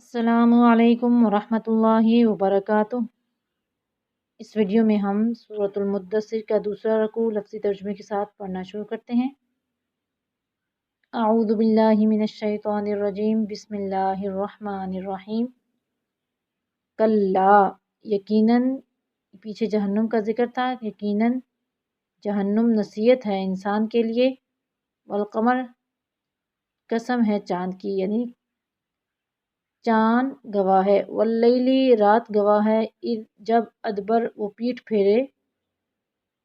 अस्सलामु अलैकुम वरहमतुल्लाहि वबरकातुह। इस वीडियो में हम सूरतुल मुद्दस्सिर का दूसरा रकू लफ्ज़ी तर्जुमे के साथ पढ़ना शुरू करते हैं। अऊज़ु बिल्लाहि मिनश शैतानिर रजीम, बिस्मिल्लाहिर रहमानिर रहीम। कल्ला, यकीनन, पीछे जहन्नुम का जिक्र था। यकीनन जहन्नुम नसीहत है इंसान के लिए। वल कमर, कसम है चाँद की, यानी चाँद गवाह है। वल्लैली, रात गवाह है। इज़, जब, अदबर, वो पीठ फेरे।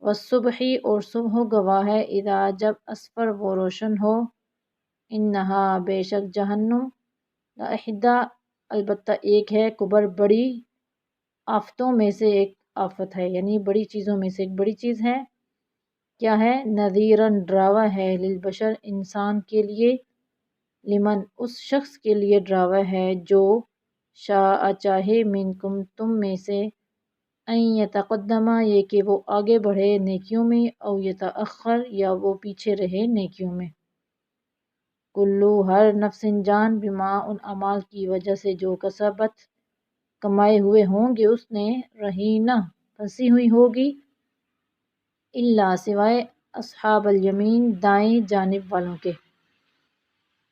वस्सुबही, और सुबह गवाह है। इज़ा, जब, असफर, वो रोशन हो। इन्नहा, बेशक जहन्नुम, लइहदा, अलबत्ता एक है, कुबर, बड़ी आफतों में से एक आफत है, यानी बड़ी चीज़ों में से एक बड़ी चीज़ है। क्या है? नज़ीरन, डरावा है। लिलबशर, इंसान के लिए। लिमन, उस शख्स के लिए डरावा है जो शाअ, चाहे, मिनकुम, तुम में से, अन यतक़द्दमा, ये कि वो आगे बढ़े नेकियों में, औ यतअख़र, या वो पीछे रहे नेकियों में। कुल्लू, हर, नफ्सिन, जान, बिमा, उन अमाल की वजह से जो कसबत, कमाए हुए होंगे उसने, रहीना, फंसी हुई होगी। इल्ला, सिवाय, अस्हाबल यमीन, दाएं जानिब वालों के।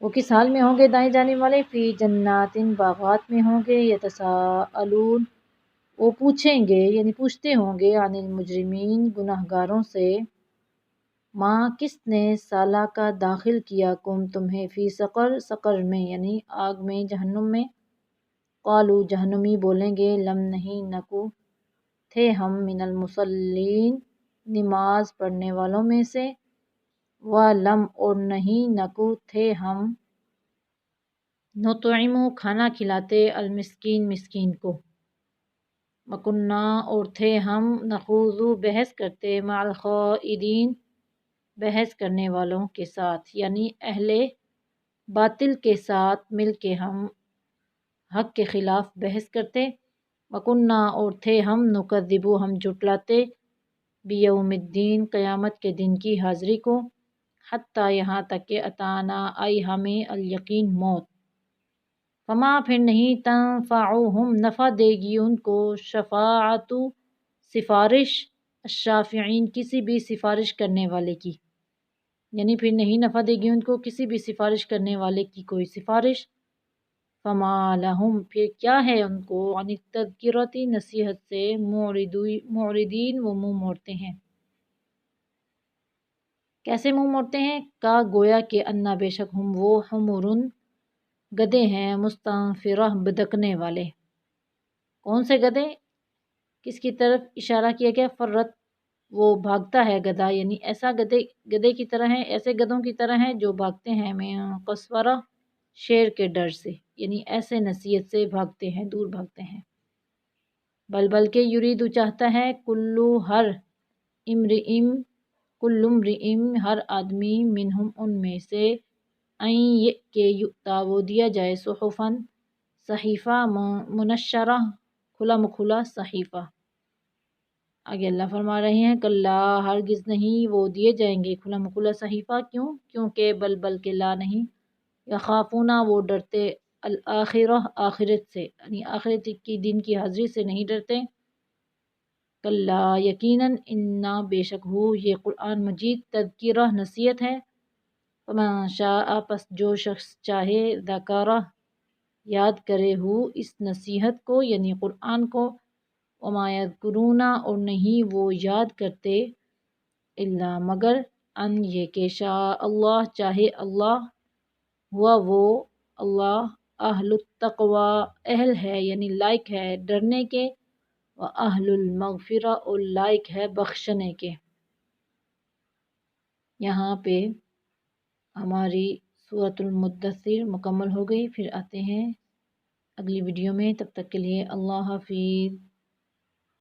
वो किस हाल में होंगे दाएं जानिब वाले? फ़ी जन्नातिन, बाग़ात में होंगे। यतसाअलून, वो पूछेंगे यानी पूछते होंगे। अनिल मुजरिमीन, गुनहगारों से। माँ, किसने, साला का, दाखिल किया, कुम, तुम्हें, फ़ी सक़र, सक़र में, यानी आग में, जहन्नुम में। क़ालू, जहन्नुमी बोलेंगे, लम, नहीं, नकू, थे हम, मिनल मुसल्लीन, नमाज पढ़ने वालों में से। व लम, और नहीं, नकू, थे हम, नुतइमु, खाना खिलाते, अल मिस्कीन, मिस्कीन को। वकुन्ना, और थे हम, नखूज़ु, बहस करते, मअल ख़ाइदीन, बहस करने वालों के साथ, यानी अहले बातिल के साथ मिल के हम हक के ख़िलाफ़ बहस करते। वकुन्ना, और थे हम, नुकज़्ज़िबु, हम झुटलाते, बियौमिद्दीन, क़यामत के दिन की हाज़िरी को। हत्ता, यहाँ तक कि अताना, आई हमें, अल यकीन, मौत। फमा, फिर नहीं, तंफ़अहुम, नफ़ा देगी उनको, शफ़ाअतु, सिफारिश, अश्शाफ़िईन, किसी भी सिफारिश करने वाले की, यानी फिर नहीं नफ़ा देगी उनको किसी भी सिफारिश करने वाले की कोई सिफारिश। फमा लहुम, फिर क्या है उनको, अनित तज़किरती, नसीहत से, मुअरिदीन, वो मुँह मोड़ते हैं। कैसे मुँह मोड़ते हैं? का, गोया के, अन्ना, बेशक, हम वो, हुमुरुन, गधे हैं, मुस्तनफ़िरा, बदकने वाले। कौन से गधे? किसकी तरफ इशारा किया गया? फर्रत, वो भागता है गधा, यानी ऐसा गधे की तरह है, ऐसे गधों की तरह है जो भागते हैं में कस्वरा, शेर के डर से, यानी ऐसे नसीहत से भागते हैं, दूर भागते हैं। बल्कि युरीदु, चाहता है, कुल्लु, हर, इम्रिइम, कुल्लुम्रिइम, हर आदमी, मिनहुम, उनमें से, ये के युक्ता, वो दिया जाए, सुहुफन, सहीफ़ा, मुनश्शरा, खुला मखुला सहीफ़ा। आगे अल्लाह फरमा रहे हैं, कल्ला, हरगिज़ नहीं, वो दिए जाएंगे खुला मखुला सहीफ़ा। क्यों? क्योंकि बल के ला नहीं, यखाफूना, वो डरते, अल आखिरह, आखिरत से, यानी आखिरत की दिन की हाज़िरी से नहीं डरते। कल्ला, यकीनन, इन्ना, बेशक हो, ये कुरान मजीद, तज़किरा, नसीहत है। फमन शाअ, पस जो शख्स चाहे, ज़करा, याद करे, हो, इस नसीहत को, यानी कुरान को। वमा यज़कुरूना, और नहीं वो याद करते, इल्ला, मगर, अन, ये के, शा अल्लाह, चाहे अल्लाह, हुआ वो अल्लाह, अहलुत तक़वा, अहल है, यानी लायक है डरने के, व अहलुल मग़फ़िरा, और लायक है बख्शने के। यहाँ पे हमारी सूरतुल मुद्दस्सिर मुकम्मल हो गई। फिर आते हैं अगली वीडियो में, तब तक के लिए अल्लाह हाफ़िज़।